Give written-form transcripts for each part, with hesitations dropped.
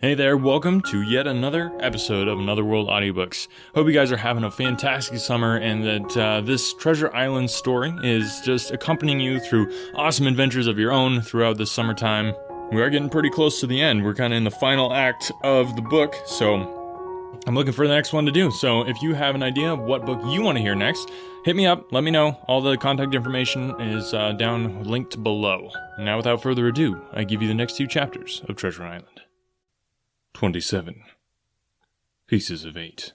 Hey there, welcome to yet another episode of Another World Audiobooks. Hope you guys are having a fantastic summer and that this Treasure Island story is just accompanying you through awesome adventures of your own throughout the summertime. We are getting pretty close to the end. We're kind of in the final act of the book, so I'm looking for the next one to do. So if you have an idea of what book you want to hear next, hit me up, let me know. All the contact information is down linked below. Now without further ado, I give you the next two chapters of Treasure Island. 27. Pieces of 8.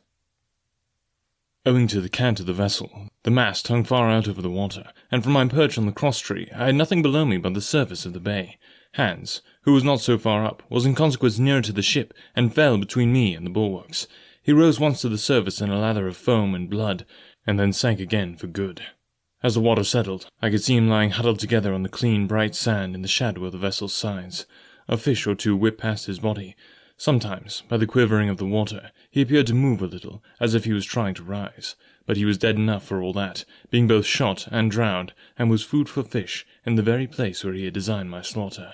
Owing to the cant of the vessel, the mast hung far out over the water, and from my perch on the cross-tree I had nothing below me but the surface of the bay. Hans, who was not so far up, was in consequence nearer to the ship, and fell between me and the bulwarks. He rose once to the surface in a lather of foam and blood, and then sank again for good. As the water settled, I could see him lying huddled together on the clean, bright sand in the shadow of the vessel's sides. A fish or two whipped past his body. Sometimes, by the quivering of the water, he appeared to move a little, as if he was trying to rise, but he was dead enough for all that, being both shot and drowned, and was food for fish in the very place where he had designed my slaughter.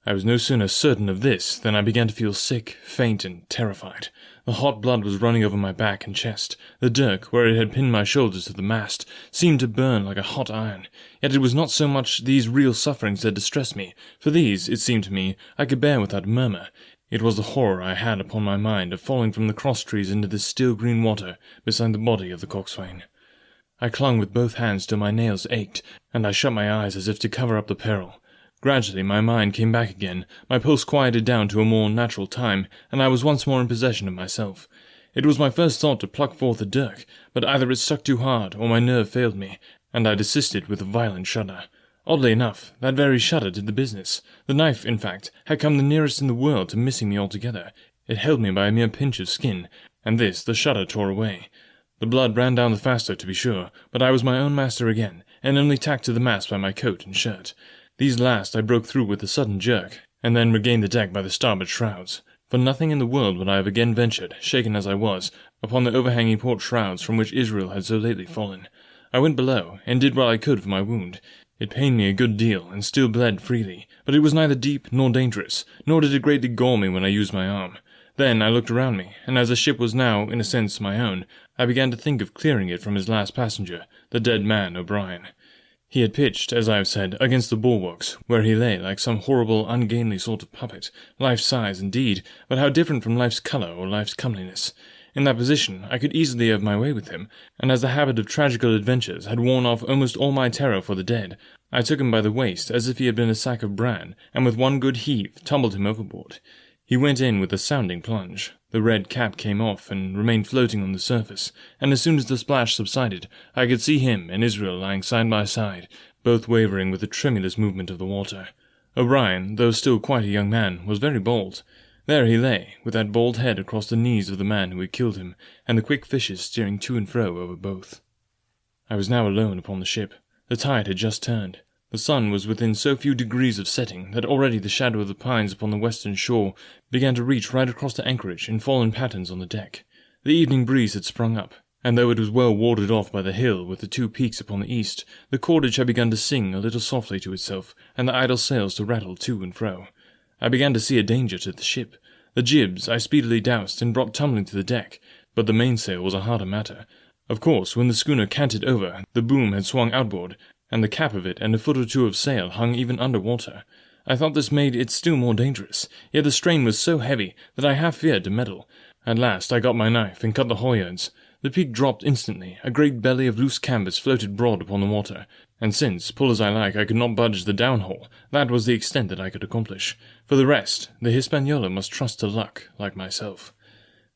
I was no sooner certain of this than I began to feel sick, faint, and terrified. The hot blood was running over my back and chest. The dirk, where it had pinned my shoulders to the mast, seemed to burn like a hot iron. Yet it was not so much these real sufferings that distressed me, for these, it seemed to me, I could bear without murmur. It was the horror I had upon my mind of falling from the cross-trees into this still green water beside the body of the coxswain. I clung with both hands till my nails ached, and I shut my eyes as if to cover up the peril. Gradually my mind came back again, my pulse quieted down to a more natural time, and I was once more in possession of myself. It was my first thought to pluck forth the dirk, but either it stuck too hard or my nerve failed me, and I desisted with a violent shudder. Oddly enough, that very shudder did the business. The knife, in fact, had come the nearest in the world to missing me altogether. It held me by a mere pinch of skin, and this the shudder tore away. The blood ran down the faster, to be sure, but I was my own master again, and only tacked to the mast by my coat and shirt. These last I broke through with a sudden jerk, and then regained the deck by the starboard shrouds. For nothing in the world would I have again ventured, shaken as I was, upon the overhanging port shrouds from which Israel had so lately fallen. I went below, and did what I could for my wound. It pained me a good deal, and still bled freely, but it was neither deep nor dangerous, nor did it greatly gall me when I used my arm. Then I looked around me, and as the ship was now, in a sense, my own, I began to think of clearing it from his last passenger, the dead man O'Brien. He had pitched, as I have said, against the bulwarks, where he lay like some horrible, ungainly sort of puppet, life-size indeed, but how different from life's colour or life's comeliness. In that position I could easily have my way with him, and as the habit of tragical adventures had worn off almost all my terror for the dead, I took him by the waist as if he had been a sack of bran, and with one good heave tumbled him overboard. He went in with a sounding plunge. The red cap came off and remained floating on the surface, and as soon as the splash subsided, I could see him and Israel lying side by side, both wavering with the tremulous movement of the water. O'Brien, though still quite a young man, was very bold. There he lay, with that bald head across the knees of the man who had killed him, and the quick fishes steering to and fro over both. I was now alone upon the ship. The tide had just turned. The sun was within so few degrees of setting that already the shadow of the pines upon the western shore began to reach right across the anchorage in fallen patterns on the deck. The evening breeze had sprung up, and though it was well warded off by the hill with the two peaks upon the east, the cordage had begun to sing a little softly to itself, and the idle sails to rattle to and fro. I began to see a danger to the ship. The jibs I speedily doused and brought tumbling to the deck, but the mainsail was a harder matter. Of course, when the schooner canted over, the boom had swung outboard, and the cap of it and a foot or two of sail hung even under water. I thought this made it still more dangerous, yet the strain was so heavy that I half feared to meddle. At last I got my knife and cut the halyards. The peak dropped instantly, a great belly of loose canvas floated broad upon the water, and since, pull as I like, I could not budge the downhaul, that was the extent that I could accomplish. For the rest, the Hispaniola must trust to luck, like myself.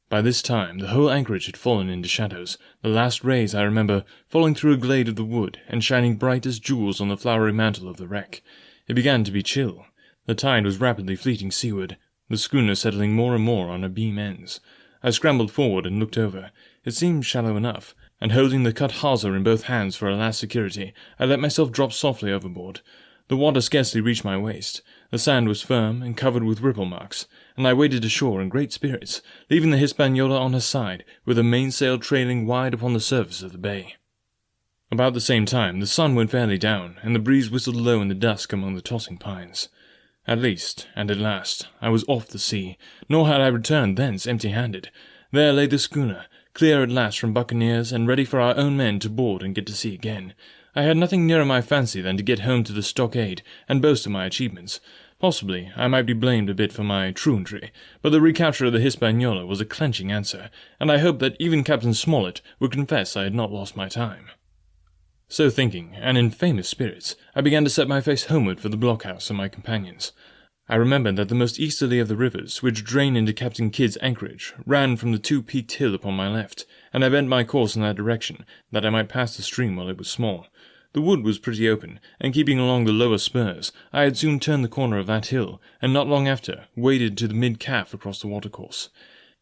By this time the whole anchorage had fallen into shadows, the last rays, I remember, falling through a glade of the wood, and shining bright as jewels on the flowery mantle of the wreck. It began to be chill. The tide was rapidly fleeting seaward, the schooner settling more and more on her beam ends. I scrambled forward and looked over. It seemed shallow enough, and holding the cut hawser in both hands for a last security, I let myself drop softly overboard. The water scarcely reached my waist. The sand was firm and covered with ripple marks, and I waded ashore in great spirits, leaving the Hispaniola on her side, with the mainsail trailing wide upon the surface of the bay. About the same time the sun went fairly down, and the breeze whistled low in the dusk among the tossing pines. At least, and at last, I was off the sea, nor had I returned thence empty-handed. There lay the schooner, clear at last from buccaneers, and ready for our own men to board and get to sea again. I had nothing nearer my fancy than to get home to the stockade, and boast of my achievements. Possibly I might be blamed a bit for my truantry, but the recapture of the Hispaniola was a clenching answer, and I hoped that even Captain Smollett would confess I had not lost my time. So thinking, and in famous spirits, I began to set my face homeward for the blockhouse and my companions. I remembered that the most easterly of the rivers, which drain into Captain Kidd's anchorage, ran from the two-peaked hill upon my left, and I bent my course in that direction, that I might pass the stream while it was small. The wood was pretty open, and keeping along the lower spurs, I had soon turned the corner of that hill, and not long after waded to the mid-calf across the watercourse.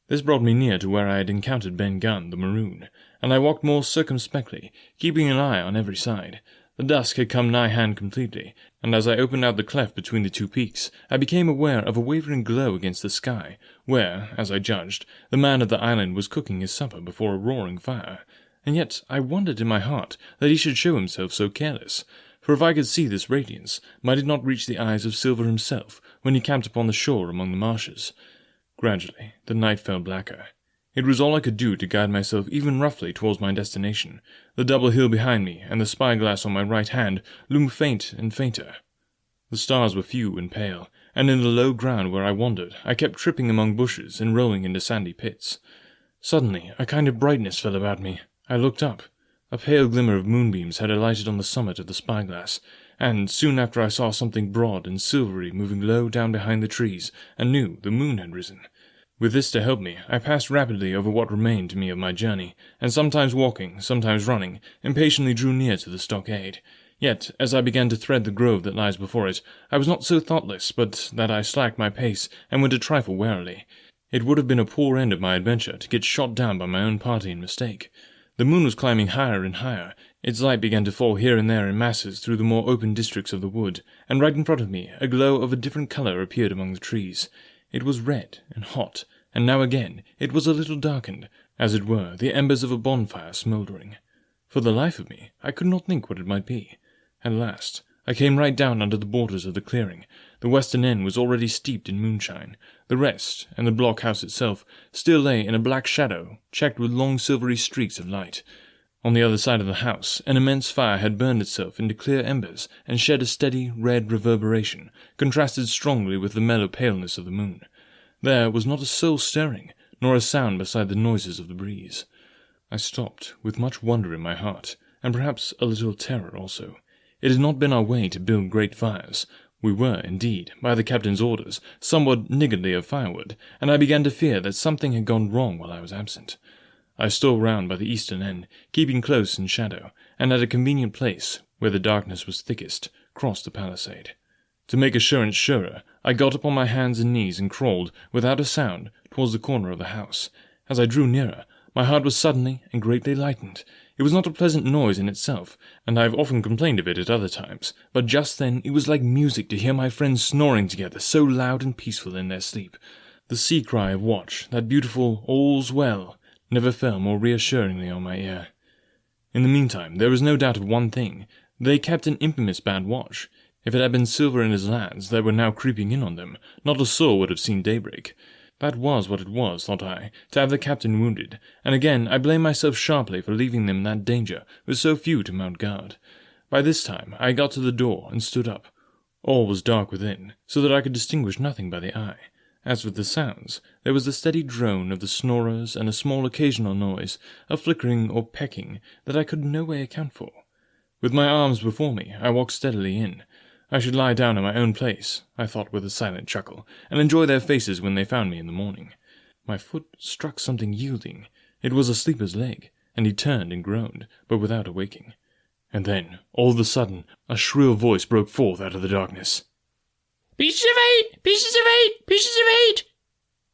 This brought me near to where I had encountered Ben Gunn, the Maroon, and I walked more circumspectly, keeping an eye on every side. The dusk had come nigh-hand completely, and as I opened out the cleft between the two peaks, I became aware of a wavering glow against the sky, where, as I judged, the man of the island was cooking his supper before a roaring fire. And yet I wondered in my heart that he should show himself so careless, for if I could see this radiance, might it not reach the eyes of Silver himself when he camped upon the shore among the marshes? Gradually the night fell blacker. It was all I could do to guide myself even roughly towards my destination. The double hill behind me and the spyglass on my right hand loomed faint and fainter. The stars were few and pale, and in the low ground where I wandered I kept tripping among bushes and rolling into sandy pits. Suddenly a kind of brightness fell about me. I looked up. A pale glimmer of moonbeams had alighted on the summit of the spyglass, and soon after I saw something broad and silvery moving low down behind the trees, and knew the moon had risen. With this to help me, I passed rapidly over what remained to me of my journey, and sometimes walking, sometimes running, impatiently drew near to the stockade. Yet, as I began to thread the grove that lies before it, I was not so thoughtless but that I slacked my pace and went a trifle warily. It would have been a poor end of my adventure to get shot down by my own party in mistake. The moon was climbing higher and higher. Its light began to fall here and there in masses through the more open districts of the wood, and right in front of me a glow of a different colour appeared among the trees. It was red and hot, and now again it was a little darkened, as it were the embers of a bonfire smouldering. For the life of me, I could not think what it might be. At last, I came right down under the borders of the clearing. The western end was already steeped in moonshine. The rest, and the blockhouse itself, still lay in a black shadow, checked with long silvery streaks of light. On the other side of the house, an immense fire had burned itself into clear embers, and shed a steady, red reverberation, contrasted strongly with the mellow paleness of the moon. There was not a soul stirring, nor a sound beside the noises of the breeze. I stopped, with much wonder in my heart, and perhaps a little terror also. It had not been our way to build great fires. We were, indeed, by the captain's orders, somewhat niggardly of firewood, and I began to fear that something had gone wrong while I was absent. I stole round by the eastern end, keeping close in shadow, and at a convenient place, where the darkness was thickest, crossed the palisade. To make assurance surer, I got upon my hands and knees and crawled, without a sound, towards the corner of the house. As I drew nearer, my heart was suddenly and greatly lightened. It was not a pleasant noise in itself, and I have often complained of it at other times, but just then it was like music to hear my friends snoring together so loud and peaceful in their sleep. The sea-cry of watch, that beautiful "all's well," never fell more reassuringly on my ear. In the meantime, there was no doubt of one thing. They kept an infamous bad watch. If it had been Silver and his lads that were now creeping in on them, not a soul would have seen daybreak. That was what it was, thought I, to have the captain wounded, and again I blamed myself sharply for leaving them in that danger, with so few to mount guard. By this time I got to the door and stood up. All was dark within, so that I could distinguish nothing by the eye. As with the sounds, there was the steady drone of the snorers and a small occasional noise, a flickering or pecking, that I could in no way account for. With my arms before me, I walked steadily in. I should lie down in my own place, I thought with a silent chuckle, and enjoy their faces when they found me in the morning. My foot struck something yielding. It was a sleeper's leg, and he turned and groaned, but without awaking. And then, all of a sudden, a shrill voice broke forth out of the darkness. "Pieces of 8! Pieces of 8! Pieces of 8!"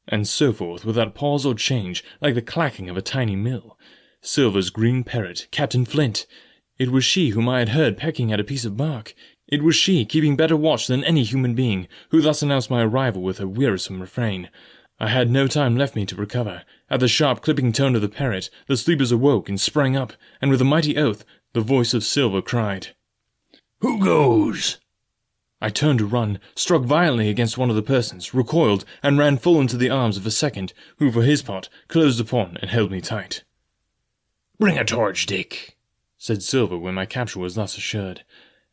And so forth, without pause or change, like the clacking of a tiny mill. Silver's green parrot, Captain Flint! It was she whom I had heard pecking at a piece of bark. It was she, keeping better watch than any human being, who thus announced my arrival with her wearisome refrain. I had no time left me to recover. At the sharp clipping tone of the parrot, the sleepers awoke and sprang up, and with a mighty oath, the voice of Silver cried, "Who goes?" I turned to run, struck violently against one of the persons, recoiled, and ran full into the arms of a second, who for his part closed upon and held me tight. "Bring a torch, Dick," said Silver when my capture was thus assured,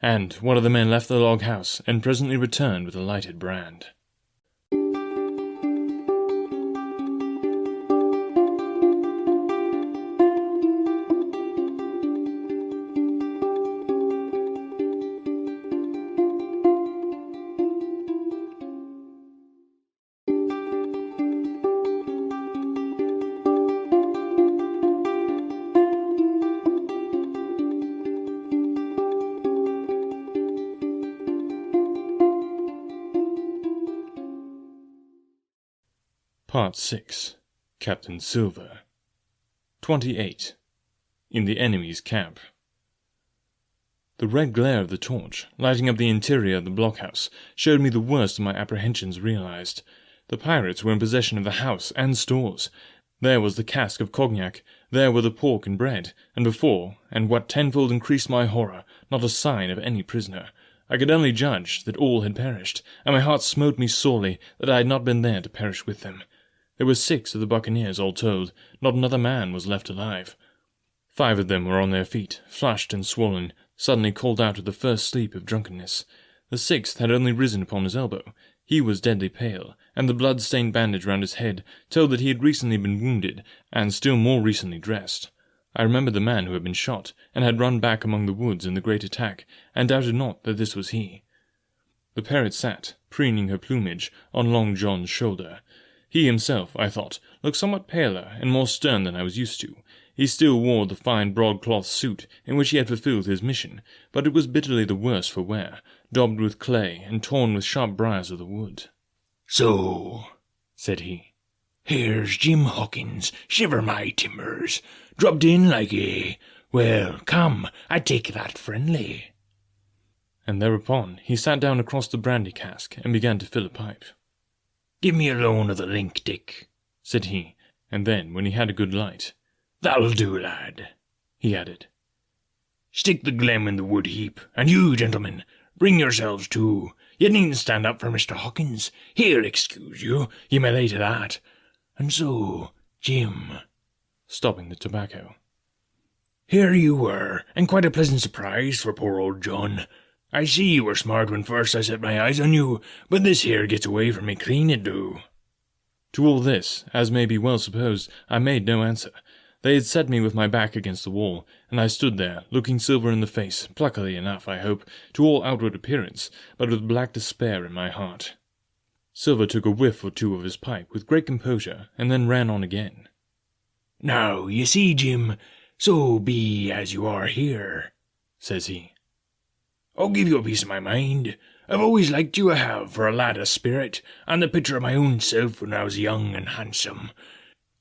and one of the men left the log house and presently returned with a lighted brand. Part 6. Captain Silver. 28. In the enemy's camp. The red glare of the torch, lighting up the interior of the blockhouse, showed me the worst of my apprehensions realized. The pirates were in possession of the house and stores. There was the cask of cognac, there were the pork and bread, and before, and what tenfold increased my horror, not a sign of any prisoner. I could only judge that all had perished, and my heart smote me sorely that I had not been there to perish with them. There were 6 of the buccaneers, all told. Not another man was left alive. 5 of them were on their feet, flushed and swollen, suddenly called out of the first sleep of drunkenness. The 6th had only risen upon his elbow. He was deadly pale, and the blood-stained bandage round his head told that he had recently been wounded, and still more recently dressed. I remembered the man who had been shot, and had run back among the woods in the great attack, and doubted not that this was he. The parrot sat, preening her plumage, on Long John's shoulder. He himself, I thought, looked somewhat paler and more stern than I was used to. He still wore the fine broadcloth suit in which he had fulfilled his mission, but it was bitterly the worse for wear, daubed with clay and torn with sharp briars of the wood. "So," said he, "here's Jim Hawkins, shiver my timbers, dropped in like well, come, I take that friendly." And thereupon he sat down across the brandy cask and began to fill a pipe. "Give me a loan of the link, Dick," said he, and then, when he had a good light, "That'll do, lad," he added. "Stick the gleam in the wood heap, and you, gentlemen, bring yourselves too. You needn't stand up for Mr. Hawkins. He'll excuse you, you may lay to that. And so, Jim," stopping the tobacco, "here you were, and quite a pleasant surprise for poor old John. I see you were smart when first I set my eyes on you, but this here gets away from me clean it do." To all this, as may be well supposed, I made no answer. They had set me with my back against the wall, and I stood there, looking Silver in the face, pluckily enough, I hope, to all outward appearance, but with black despair in my heart. Silver took a whiff or two of his pipe with great composure, and then ran on again. "Now, you see, Jim, so be as you are here," says he. "I'll give you a piece of my mind. I've always liked you, I have, for a lad of spirit, and the picture of my own self when I was young and handsome.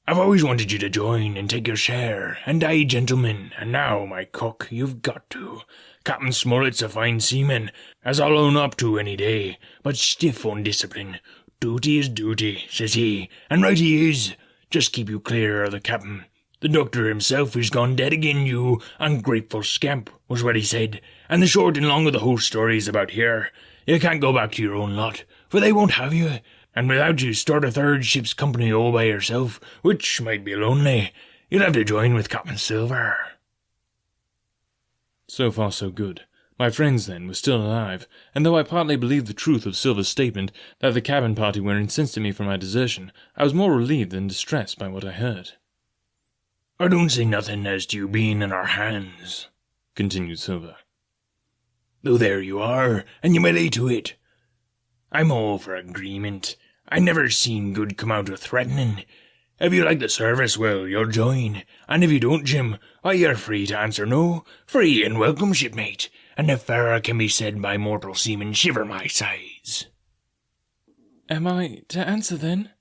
I've always wanted you to join and take your share, and aye, gentlemen, and now, my cock, you've got to. Captain Smollett's a fine seaman, as I'll own up to any day, but stiff on discipline. Duty is duty, says he, and right he is. Just keep you clear of the captain. The doctor himself is gone dead again, you ungrateful scamp, was what he said, and the short and long of the whole story is about here. You can't go back to your own lot, for they won't have you, and without you start a third ship's company all by yourself, which might be lonely, you'll have to join with Captain Silver." So far so good. My friends, then, were still alive, and though I partly believed the truth of Silver's statement that the cabin party were incensed at me for my desertion, I was more relieved than distressed by what I heard. "I don't say nothing as to you being in our hands," continued Silver, "though there you are, and you may lay to it. I'm all for agreement. I never seen good come out of threatening. If you like the service, well, you'll join, and if you don't, Jim, why, you're free to answer no. Free and welcome, shipmate, and if fairer can be said by mortal seamen, shiver my sides." "Am I to answer, then?"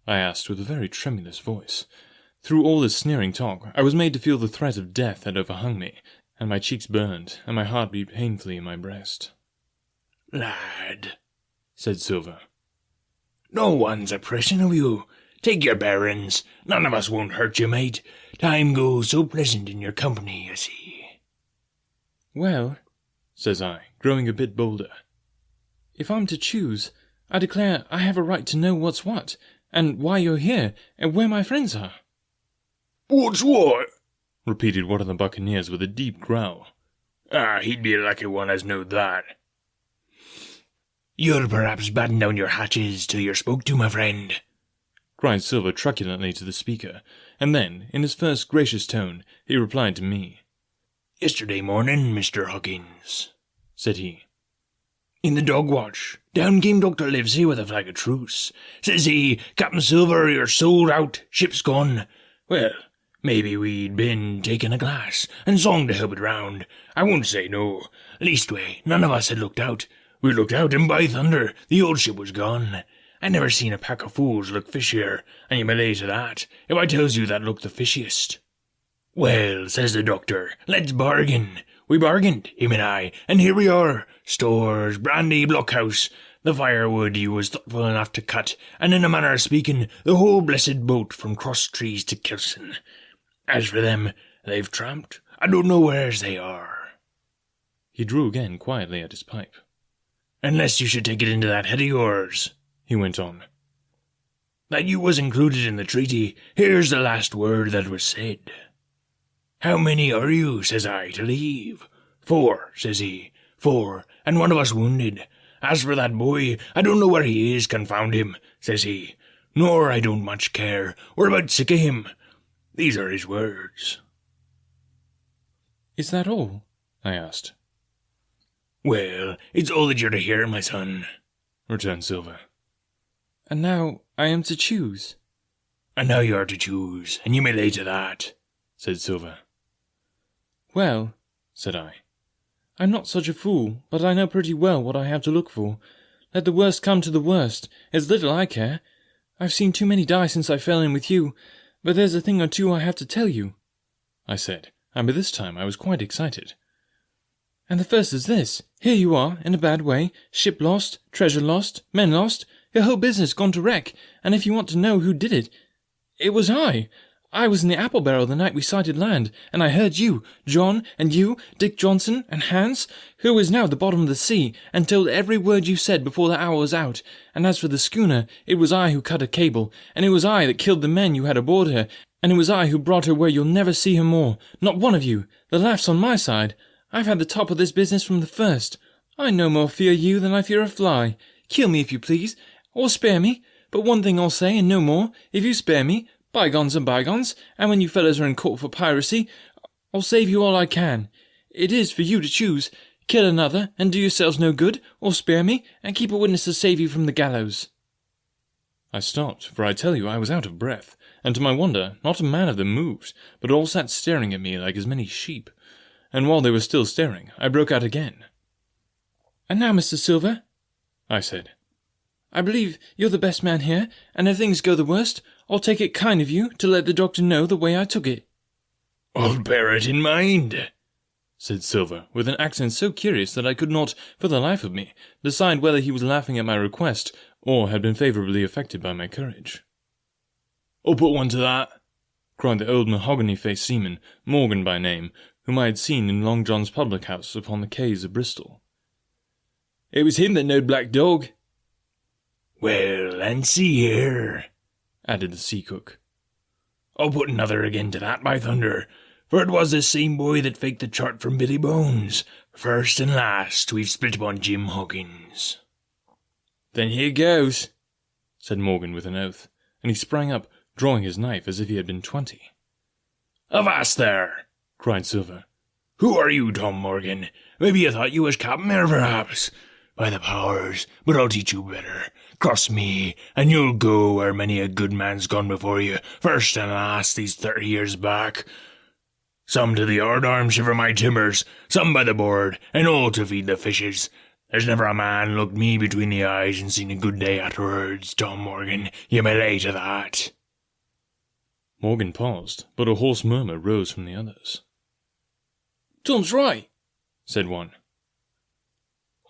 I asked with a very tremulous voice. Through all this sneering talk, I was made to feel the threat of death had overhung me, and my cheeks burned, and my heart beat painfully in my breast. "Lad," said Silver, "no one's oppressing of you. Take your bearings. None of us won't hurt you, mate. Time goes so pleasant in your company, you see." "Well," says I, growing a bit bolder, If I'm to choose, I declare I have a right to know what's what, and why you're here, and where my friends are." "What's what?" repeated one of the buccaneers with a deep growl. He'd be a lucky one as knowed that. "You'll perhaps batten down your hatches till you're spoke to, my friend," cried Silver truculently to the speaker, and then, in his first gracious tone, he replied to me. "Yesterday morning, Mr. Huggins," said he, "in the dog watch, down came Dr. Livesey with a flag of truce. Says he, 'Captain Silver, you're sold out, ship's gone.' Well, maybe we'd been taking a glass, and song to help it round. I won't say no. Leastway, none of us had looked out. We looked out, and by thunder, the old ship was gone. I never seen a pack of fools look fishier, and you may lay to that, if I tells you that looked the fishiest. Well, says the doctor, let's bargain. We bargained, him and I, and here we are. Stores, brandy, blockhouse, the firewood you was thoughtful enough to cut, and in a manner of speaking, the whole blessed boat from Cross Trees to Kilson. As for them, they've tramped. I don't know where's they are." He drew again quietly at his pipe. "Unless you should take it into that head of yours," he went on, "that you was included in the treaty, here's the last word that was said. 'How many are you,' says I, 'to leave?' 4, says he, 4, and one of us wounded. As for that boy, I don't know where he is, confound him,' says he, 'nor I don't much care. We're about sick of him.' These are his words." "Is that all?" I asked. "Well, it's all that you're to hear, my son," returned Silver. "And now I am to choose." "And now you are to choose, and you may lay to that," said Silver. "Well," said I, "I'm not such a fool, but I know pretty well what I have to look for. Let the worst come to the worst, it's little I care. I've seen too many die since I fell in with you, but there's a thing or two I have to tell you," I said, and by this time I was quite excited. "And the first is this. Here you are, in a bad way, ship lost, treasure lost, men lost, your whole business gone to wreck, and if you want to know who did it, it was I. I was in the apple barrel the night we sighted land, and I heard you, John, and you, Dick Johnson, and Hans, who is now at the bottom of the sea, and told every word you said before the hour was out. And as for the schooner, it was I who cut a cable, and it was I that killed the men you had aboard her, and it was I who brought her where you'll never see her more, not one of you. The laugh's on my side. I've had the top of this business from the first. I no more fear you than I fear a fly. Kill me if you please, or spare me, but one thing I'll say, and no more. If you spare me, bygones are bygones, and when you fellows are in court for piracy, I'll save you all I can. It is for you to choose. Kill another, and do yourselves no good, or spare me, and keep a witness to save you from the gallows." I stopped, for I tell you I was out of breath, and to my wonder, not a man of them moved, but all sat staring at me like as many sheep. And while they were still staring, I broke out again. "And now, Mr. Silver," I said, "I believe you're the best man here, and if things go the worst, I'll take it kind of you to let the doctor know the way I took it." "I'll bear it in mind," said Silver, with an accent so curious that I could not, for the life of me, decide whether he was laughing at my request, or had been favourably affected by my courage. "I'll put one to that," cried the old mahogany-faced seaman, Morgan by name, whom I had seen in Long John's public-house upon the quays of Bristol. "It was him that knowed Black Dog." "Well, and see here," added the sea cook, "I'll put another again to that, by thunder, for it was this same boy that faked the chart from Billy Bones. First and last, we've split upon Jim Hawkins." "Then here goes," said Morgan with an oath, and he sprang up, drawing his knife as if he had been 20. "Avast there!" cried Silver. "Who are you, Tom Morgan? Maybe you thought you was Captain there, perhaps? By the powers, but I'll teach you better. Cross me, and you'll go where many a good man's gone before you, first and last, these 30 years back. Some to the yardarm shiver my timbers, some by the board, and all to feed the fishes. There's never a man looked me between the eyes and seen a good day afterwards, Tom Morgan, you may lay to that." Morgan paused, but a hoarse murmur rose from the others. "Tom's right," said one.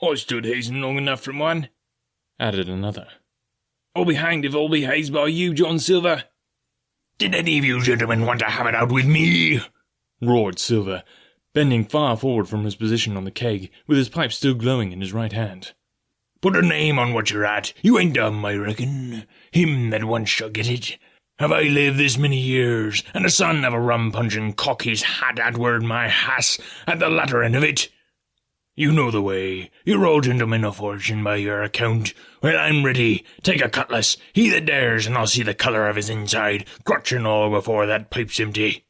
"I stood hazing long enough from one," added another. "I'll be hanged if I'll be hazed by you, John Silver." "Did any of you gentlemen want to have it out with me?" roared Silver, bending far forward from his position on the keg, with his pipe still glowing in his right hand. Put a name on what you're at. You ain't dumb, I reckon. Him that once shall get it. Have I lived this many years, and the son of a rum-punching cock his hat atward my hass at the latter end of it? You know the way. You're all gentlemen of fortune by your account. Well, I'm ready. Take a cutlass. He that dares, and I'll see the colour of his inside, crotch and all, before that pipe's empty.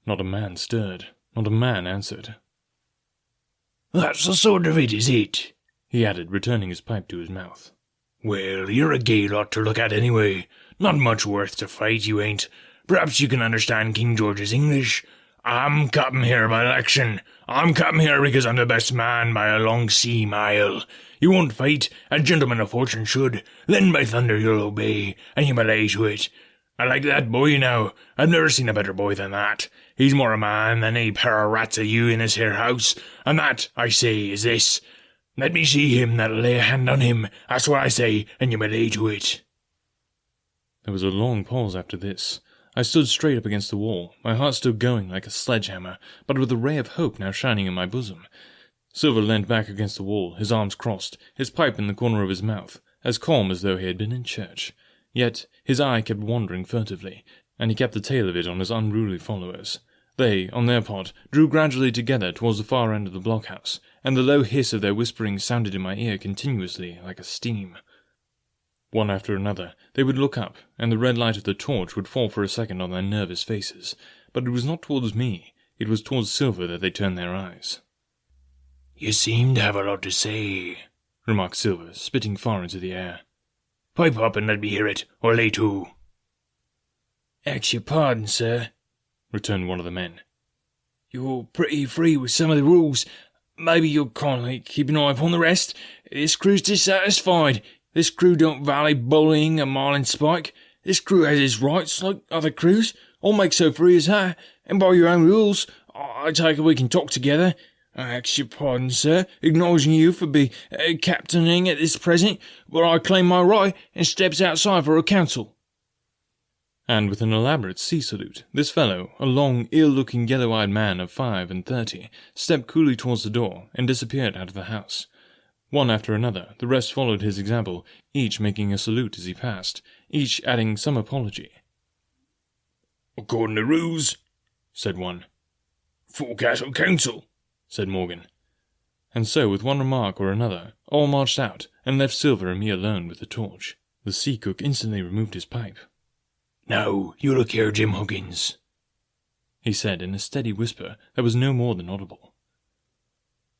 Not a man stirred. Not a man answered. That's the sort of it, is it? He added, returning his pipe to his mouth. Well, you're a gay lot to look at anyway. Not much worth to fight, you ain't. Perhaps you can understand King George's English. I'm captain here by election. I'm captain here because I'm the best man by a long sea mile. You won't fight, a gentleman of fortune should. Then by thunder you'll obey, and you may lay to it. I like that boy now. I've never seen a better boy than that. He's more a man than a pair of rats of you in this here house. And that, I say, is this. Let me see him that'll lay a hand on him. That's what I say, and you may lay to it. There was a long pause after this. I stood straight up against the wall, my heart still going like a sledgehammer, but with a ray of hope now shining in my bosom. Silver leant back against the wall, his arms crossed, his pipe in the corner of his mouth, as calm as though he had been in church. Yet his eye kept wandering furtively, and he kept the tail of it on his unruly followers. They, on their part, drew gradually together towards the far end of the blockhouse, and the low hiss of their whispering sounded in my ear continuously like a steam. One after another, they would look up, and the red light of the torch would fall for a second on their nervous faces, but it was not towards me, it was towards Silver that they turned their eyes. You seem to have a lot to say, remarked Silver, spitting far into the air. Pipe up and let me hear it, or lay to. Ask your pardon, sir, returned one of the men. You're pretty free with some of the rules. Maybe you'll kindly keep an eye upon the rest. This crew's dissatisfied. This crew don't value bullying and marlinspike. This crew has its rights like other crews. I'll make so free as that, and by your own rules, I take it we can talk together. I ask your pardon, sir, acknowledging you for be captaining at this present, but I claim my right and steps outside for a council. And with an elaborate sea salute, this fellow, a long, ill-looking yellow-eyed man of 35, stepped coolly towards the door and disappeared out of the house. One after another, the rest followed his example, each making a salute as he passed, each adding some apology. According to rules, said one. Forecastle Council, said Morgan. And so, with one remark or another, all marched out, and left Silver and me alone with the torch. The sea cook instantly removed his pipe. Now, you look here, Jim Huggins, he said in a steady whisper that was no more than audible.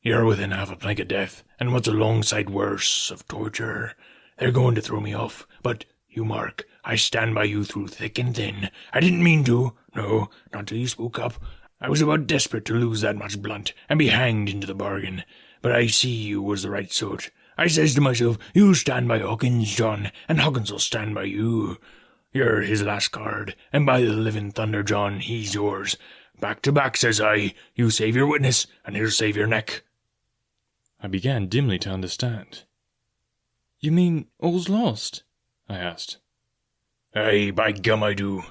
You're within half a plank of death, and what's a long sight worse of torture. They're going to throw me off, but, you mark, I stand by you through thick and thin. I didn't mean to, no, not till you spoke up. I was about desperate to lose that much blunt, and be hanged into the bargain. But I see you was the right sort. I says to myself, you stand by Hawkins, John, and Hawkins'll stand by you. You're his last card, and by the living thunder, John, he's yours. Back to back, says I. You save your witness, and he'll save your neck. I began dimly to understand. You mean all's lost? I asked. Aye, by gum I do,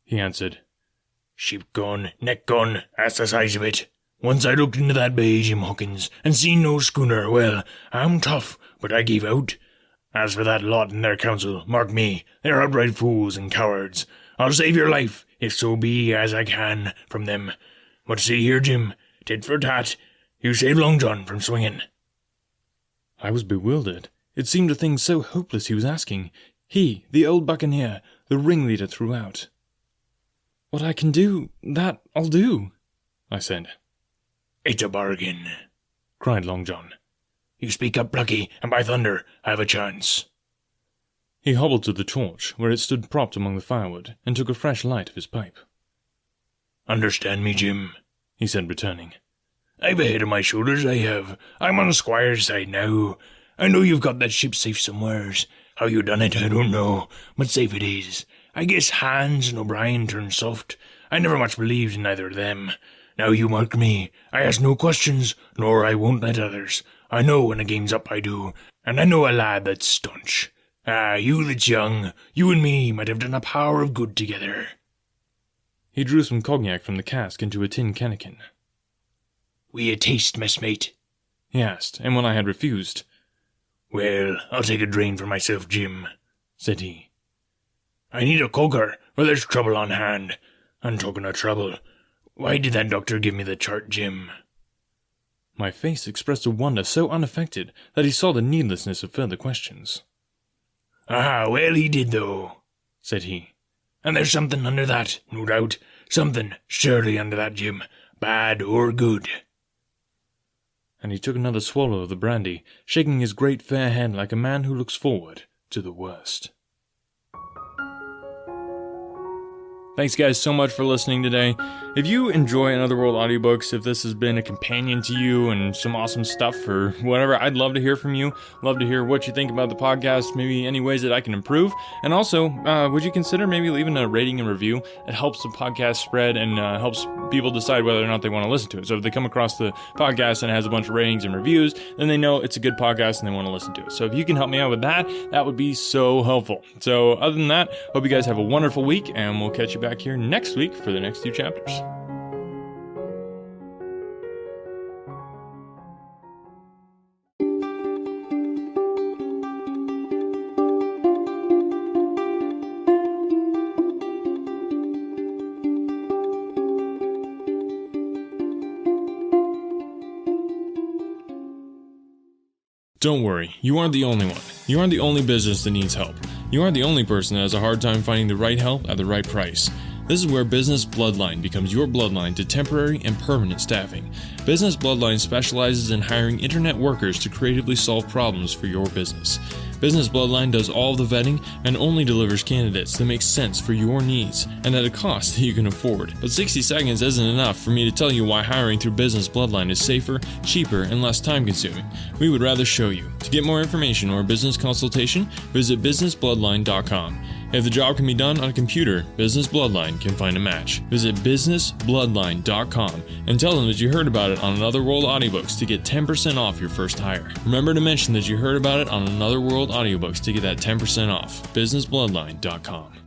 he answered. Sheep gone, neck gone, that's the size of it. Once I looked into that bay, Jim Hawkins, and seen no schooner. Well, I'm tough, but I gave out. As for that lot in their council, mark me, they're outright fools and cowards. I'll save your life, if so be as I can, from them. But see here, Jim, tit for tat, you saved Long John from swinging. I was bewildered. It seemed a thing so hopeless he was asking. He, the old buccaneer, the ringleader throughout. What I can do, that I'll do, I said. It's a bargain, cried Long John. You speak up, Plucky, and by thunder, I have a chance. He hobbled to the torch, where it stood propped among the firewood, and took a fresh light of his pipe. Understand me, Jim, he said, returning. I've a head on my shoulders, I have. I'm on the squire's side now. I know you've got that ship safe somewheres. How you done it, I don't know, but safe it is. I guess Hans and O'Brien turned soft. I never much believed in either of them. Now you mark me. I ask no questions, nor I won't let others. I know when a game's up, I do, and I know a lad that's staunch. Ah, you that's young, you and me might have done a power of good together. He drew some cognac from the cask into a tin cannikin. Will you taste, messmate? He asked, and when I had refused, Well, I'll take a drain for myself, Jim, said he. I need a coker, for there's trouble on hand. And talking of trouble, why did that doctor give me the chart, Jim? My face expressed a wonder so unaffected that he saw the needlessness of further questions. Ah, well, he did, though, said he. And there's something under that, no doubt. Something surely under that, Jim, bad or good. And he took another swallow of the brandy, shaking his great fair head like a man who looks forward to the worst. Thanks guys so much for listening today. If you enjoy Another World Audiobooks, if this has been a companion to you and some awesome stuff or whatever, I'd love to hear from you. Love to hear what you think about the podcast, maybe any ways that I can improve. And also, would you consider maybe leaving a rating and review? It helps the podcast spread and helps people decide whether or not they want to listen to it. So if they come across the podcast and it has a bunch of ratings and reviews, then they know it's a good podcast and they want to listen to it. So if you can help me out with that, that would be so helpful. So other than that, hope you guys have a wonderful week, and we'll catch you back here next week for the next 2 chapters. Don't worry, you aren't the only one. You aren't the only business that needs help. You aren't the only person that has a hard time finding the right help at the right price. This is where Business Bloodline becomes your bloodline to temporary and permanent staffing. Business Bloodline specializes in hiring internet workers to creatively solve problems for your business. Business Bloodline does all the vetting and only delivers candidates that make sense for your needs and at a cost that you can afford. But 60 seconds isn't enough for me to tell you why hiring through Business Bloodline is safer, cheaper, and less time-consuming. We would rather show you. To get more information or a business consultation, visit businessbloodline.com. If the job can be done on a computer, Business Bloodline can find a match. Visit businessbloodline.com and tell them that you heard about it on Another World Audiobooks to get 10% off your first hire. Remember to mention that you heard about it on Another World Audiobooks to get that 10% off. businessbloodline.com.